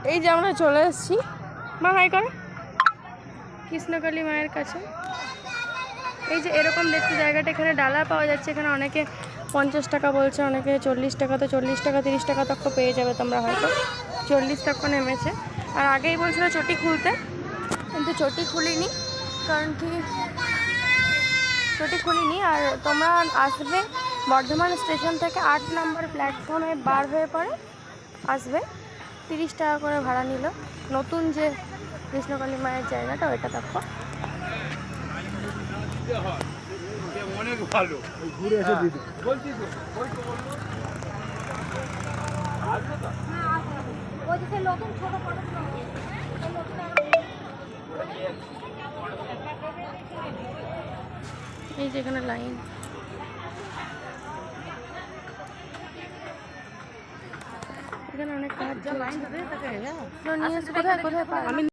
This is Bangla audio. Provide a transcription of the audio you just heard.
এই যে আমরা চলে এসেছি, মা হাই করে, কৃষ্ণকালী মায়ের কাছে। এই যে এরকম দেখতে জায়গাটা, এখানে ডালা পাওয়া যাচ্ছে। এখানে অনেকে 50 টাকা বলছে, অনেকে 40 টাকা, তো 40 টাকা 30 টাকা তক পেয়ে যাবে তোমরা, হয়তো 40 টাকা নেমেছে। আর আগেই বলছিল চটি খুলতে, কিন্তু চটি খুলিনি, কারণ কি চটি খুলিনি। আর তোমরা আসবে বর্ধমান স্টেশন থেকে 8 নম্বর প্ল্যাটফর্মে বার হয়ে পড়ে আসবে, 30 টাকা করে ভাড়া নিল। নতুন যে কৃষ্ণকালী মায়ের জায়গাটা, ওইটা দেখো। অনেক ভালো ঘুরে এসে দিদি বলছি তো এই যেখানে লাইন, এখানে অনেক কাজ। কোথায় কোথায়